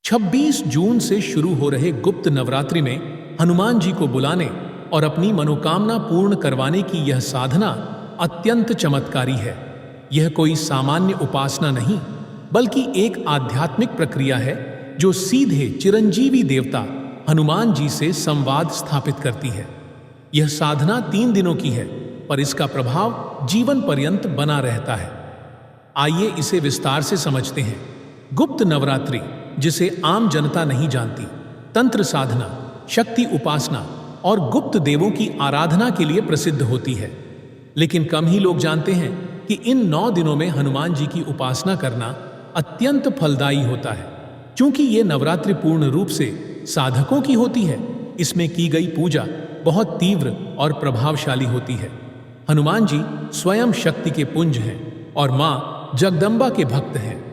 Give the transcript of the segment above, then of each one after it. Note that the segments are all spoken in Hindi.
26 जून से शुरू हो रहे गुप्त नवरात्रि में हनुमान जी को बुलाने और अपनी मनोकामना पूर्ण करवाने की यह साधना अत्यंत चमत्कारी है। यह कोई सामान्य उपासना नहीं, बल्कि एक आध्यात्मिक प्रक्रिया है जो सीधे चिरंजीवी देवता हनुमान जी से संवाद स्थापित करती है। यह साधना 3 दिनों की है, पर इसका प्रभाव जीवन पर्यंत बना रहता है। आइए इसे विस्तार से समझते हैं। गुप्त नवरात्रि, जिसे आम जनता नहीं जानती, तंत्र साधना, शक्ति उपासना और गुप्त देवों की आराधना के लिए प्रसिद्ध होती है। लेकिन कम ही लोग जानते हैं कि इन 9 दिनों में हनुमान जी की उपासना करना अत्यंत फलदायी होता है। क्योंकि ये नवरात्रि पूर्ण रूप से साधकों की होती है, इसमें की गई पूजा बहुत तीव्र और प्रभावशाली होती है। हनुमान जी स्वयं शक्ति के पुंज हैं और मां जगदम्बा के भक्त हैं।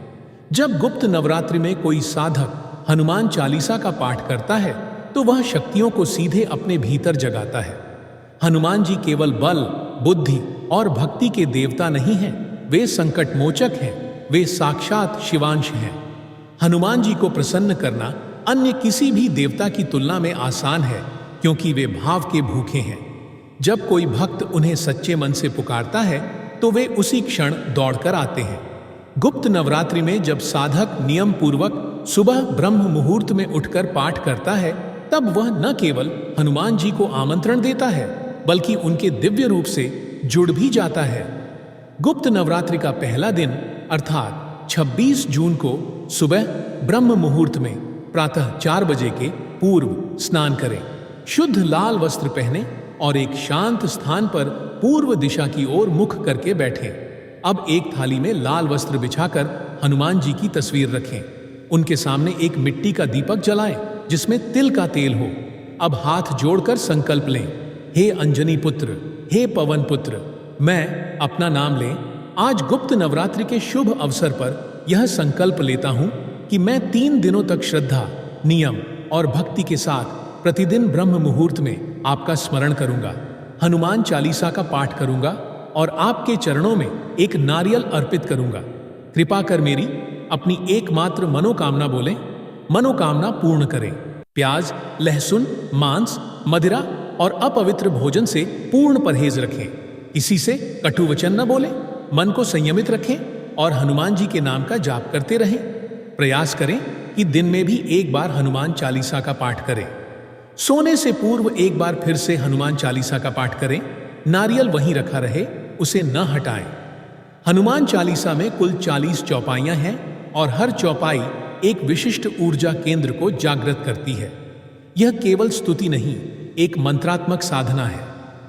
जब गुप्त नवरात्रि में कोई साधक हनुमान चालीसा का पाठ करता है तो वह शक्तियों को सीधे अपने भीतर जगाता है। हनुमान जी केवल बल, बुद्धि और भक्ति के देवता नहीं हैं, वे संकट मोचक हैं, वे साक्षात शिवांश हैं। हनुमान जी को प्रसन्न करना अन्य किसी भी देवता की तुलना में आसान है, क्योंकि वे भाव के भूखे हैं। जब कोई भक्त उन्हें सच्चे मन से पुकारता है तो वे उसी क्षण दौड़कर आते हैं। गुप्त नवरात्रि में जब साधक नियम पूर्वक सुबह ब्रह्म मुहूर्त में उठकर पाठ करता है, तब वह न केवल हनुमान जी को आमंत्रण देता है, बल्कि उनके दिव्य रूप से जुड़ भी जाता है। गुप्त नवरात्रि का पहला दिन अर्थात 26 जून को सुबह ब्रह्म मुहूर्त में प्रातः 4 बजे के पूर्व स्नान करें, शुद्ध लाल वस्त्र पहने और एक शांत स्थान पर पूर्व दिशा की ओर मुख करके बैठें। अब एक थाली में लाल वस्त्र बिछाकर हनुमान जी की तस्वीर रखें। उनके सामने एक मिट्टी का दीपक जलाएं जिसमें तिल का तेल हो। अब हाथ जोड़कर संकल्प लें, हे अंजनी पुत्र, हे पवन पुत्र, मैं अपना नाम लें। आज गुप्त नवरात्रि के शुभ अवसर पर यह संकल्प लेता हूं कि मैं 3 दिनों तक श्रद्धा, नियम और भक्ति के साथ प्रतिदिन ब्रह्म मुहूर्त में आपका स्मरण करूंगा, हनुमान चालीसा का पाठ करूंगा और आपके चरणों में एक नारियल अर्पित करूंगा। कृपा कर मेरी अपनी एकमात्र मनोकामना बोलें, मनोकामना पूर्ण करें। प्याज, लहसुन, मांस, मदिरा और अपवित्र भोजन से पूर्ण परहेज रखें। किसी से कटु वचन न बोलें, मन को संयमित रखें और हनुमान जी के नाम का जाप करते रहें। प्रयास करें कि दिन में भी एक बार हनुमान चालीसा का पाठ करें। सोने से पूर्व एक बार फिर से हनुमान चालीसा का पाठ करें। नारियल वहीं रखा रहे, उसे न हटाएं। हनुमान चालीसा में कुल 40 चौपाइयां हैं और हर चौपाई एक विशिष्ट ऊर्जा केंद्र को जागृत करती है। यह केवल स्तुति नहीं, एक मंत्रात्मक साधना है।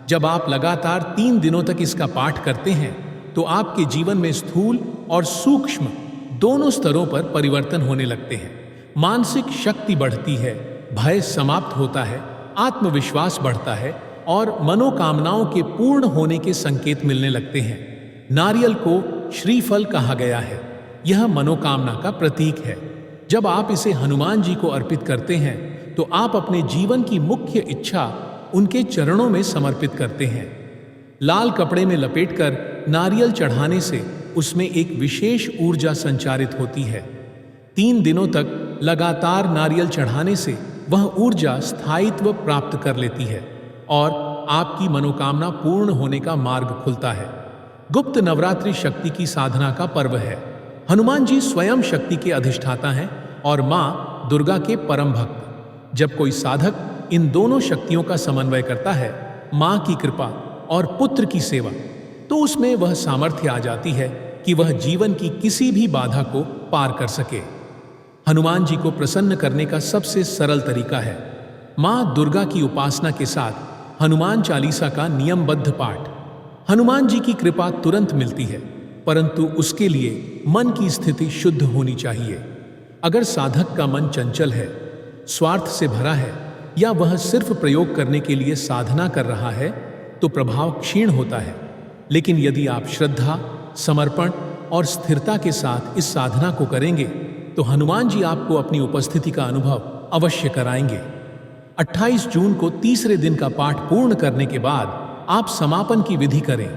जब आप लगातार 3 दिनों तक इसका पाठ करते हैं तो आपके जीवन में स्थूल और सूक्ष्म दोनों स्तरों पर परिवर्तन होने लगते हैं। मानसिक शक्ति बढ़ती है, भय समाप्त होता है, आत्मविश्वास बढ़ता है और मनोकामनाओं के पूर्ण होने के संकेत मिलने लगते हैं। नारियल को श्रीफल कहा गया है। यह मनोकामना का प्रतीक है। जब आप इसे हनुमान जी को अर्पित करते हैं तो आप अपने जीवन की मुख्य इच्छा उनके चरणों में समर्पित करते हैं। लाल कपड़े में लपेटकर नारियल चढ़ाने से उसमें एक विशेष ऊर्जा संचारित होती है। 3 दिनों तक लगातार नारियल चढ़ाने से वह ऊर्जा स्थायित्व प्राप्त कर लेती है और आपकी मनोकामना पूर्ण होने का मार्ग खुलता है। गुप्त नवरात्रि शक्ति की साधना का पर्व है। हनुमान जी स्वयं शक्ति के अधिष्ठाता हैं और मां दुर्गा के परम भक्त। जब कोई साधक इन दोनों शक्तियों का समन्वय करता है, मां की कृपा और पुत्र की सेवा, तो उसमें वह सामर्थ्य आ जाती है कि वह जीवन की किसी भी बाधा को पार कर सके। हनुमान जी को प्रसन्न करने का सबसे सरल तरीका है मां दुर्गा की उपासना के साथ हनुमान चालीसा का नियमबद्ध पाठ। हनुमान जी की कृपा तुरंत मिलती है, परंतु उसके लिए मन की स्थिति शुद्ध होनी चाहिए। अगर साधक का मन चंचल है, स्वार्थ से भरा है या वह सिर्फ प्रयोग करने के लिए साधना कर रहा है तो प्रभाव क्षीण होता है। लेकिन यदि आप श्रद्धा, समर्पण और स्थिरता के साथ इस साधना को करेंगे तो हनुमान जी आपको अपनी उपस्थिति का अनुभव अवश्य कराएंगे। 28 जून को तीसरे दिन का पाठ पूर्ण करने के बाद आप समापन की विधि करें।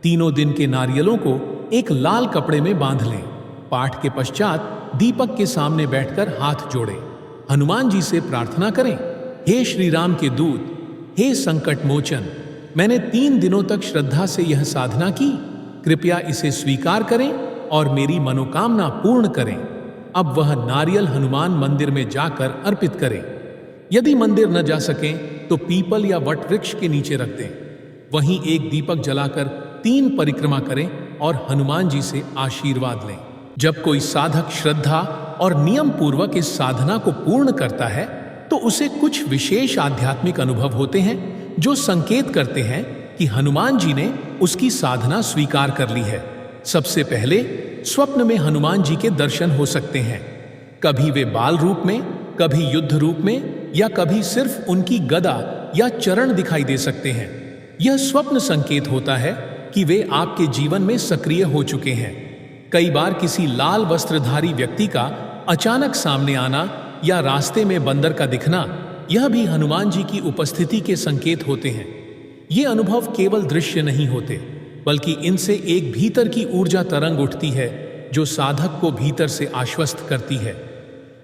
3 दिन के नारियलों को एक लाल कपड़े में बांध लें। पाठ के पश्चात दीपक के सामने बैठकर हाथ जोड़ें। हनुमान जी से प्रार्थना करें, हे श्री राम के दूत, हे संकट मोचन, मैंने 3 दिनों तक श्रद्धा से यह साधना की, कृपया इसे स्वीकार करें और मेरी मनोकामना पूर्ण करें। अब वह नारियल हनुमान मंदिर में जाकर अर्पित करें। यदि मंदिर न जा सकें तो पीपल या वट वृक्ष के नीचे रख दें। वहीं एक दीपक जलाकर 3 परिक्रमा करें और हनुमान जी से आशीर्वाद लें। जब कोई साधक श्रद्धा और नियम पूर्वक इस साधना को पूर्ण करता है तो उसे कुछ विशेष आध्यात्मिक अनुभव होते हैं जो संकेत करते हैं कि हनुमान जी ने उसकी साधना स्वीकार कर ली है। सबसे पहले स्वप्न में हनुमान जी के दर्शन हो सकते हैं। कभी वे बाल रूप में, कभी युद्ध रूप में या कभी सिर्फ उनकी गदा या चरण दिखाई दे सकते हैं। यह स्वप्न संकेत होता है कि वे आपके जीवन में सक्रिय हो चुके हैं। कई बार किसी लाल वस्त्रधारी व्यक्ति का अचानक सामने आना या रास्ते में बंदर का दिखना, यह भी हनुमान जी की उपस्थिति के संकेत होते हैं। ये अनुभव केवल दृश्य नहीं होते, बल्कि इनसे एक भीतर की ऊर्जा तरंग उठती है जो साधक को भीतर से आश्वस्त करती है।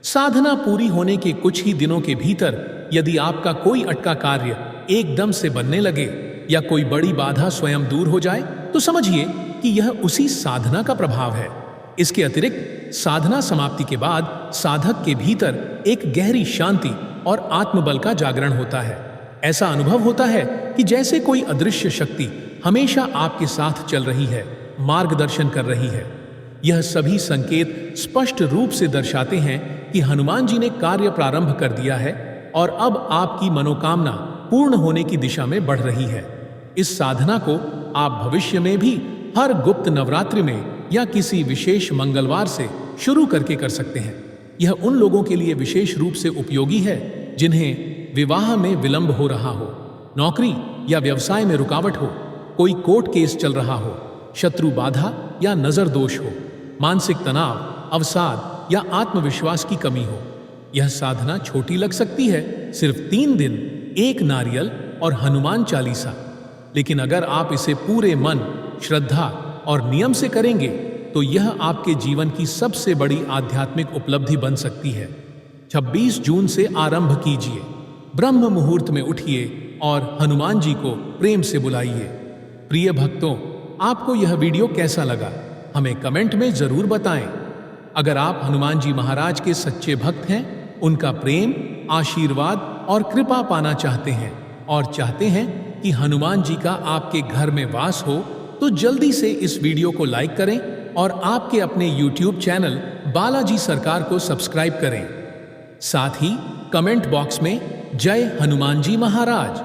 साधना पूरी होने के कुछ ही दिनों के भीतर यदि आपका कोई अटका कार्य एकदम से बनने लगे या कोई बड़ी बाधा स्वयं दूर हो जाए तो समझिए कि यह उसी साधना का प्रभाव है। इसके अतिरिक्त साधना समाप्ति के बाद साधक के भीतर एक गहरी शांति और आत्मबल का जागरण होता है। ऐसा अनुभव होता है कि जैसे कोई अदृश्य शक्ति हमेशा आपके साथ चल रही है, मार्गदर्शन कर रही है। यह सभी संकेत स्पष्ट रूप से दर्शाते हैं कि हनुमान जी ने कार्य प्रारंभ कर दिया है और अब आपकी मनोकामना पूर्ण होने की दिशा में बढ़ रही है। इस साधना को आप भविष्य में भी हर गुप्त नवरात्रि में या किसी विशेष मंगलवार से शुरू करके कर सकते हैं। यह उन लोगों के लिए विशेष रूप से उपयोगी है जिन्हें विवाह में विलंब हो रहा हो, नौकरी या व्यवसाय में रुकावट हो, कोई कोर्ट केस चल रहा हो, शत्रु बाधा या नजर दोष हो, मानसिक तनाव, अवसाद या आत्मविश्वास की कमी हो। यह साधना छोटी लग सकती है, सिर्फ 3 दिन, 1 नारियल और हनुमान चालीसा, लेकिन अगर आप इसे पूरे मन, श्रद्धा और नियम से करेंगे तो यह आपके जीवन की सबसे बड़ी आध्यात्मिक उपलब्धि बन सकती है। 26 जून से आरंभ कीजिए। ब्रह्म मुहूर्त में उठिए और हनुमान जी को प्रेम से बुलाइए। प्रिय भक्तों, आपको यह वीडियो कैसा लगा हमें कमेंट में जरूर बताएं। अगर आप हनुमान जी महाराज के सच्चे भक्त हैं, उनका प्रेम, आशीर्वाद और कृपा पाना चाहते हैं और चाहते हैं कि हनुमान जी का आपके घर में वास हो, तो जल्दी से इस वीडियो को लाइक करें और आपके अपने YouTube चैनल बालाजी सरकार को सब्सक्राइब करें। साथ ही कमेंट बॉक्स में जय हनुमान जी महाराज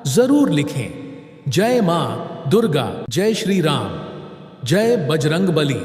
जरूर लिखें। जय मां दुर्गा, जय श्री राम, जय बजरंग बली।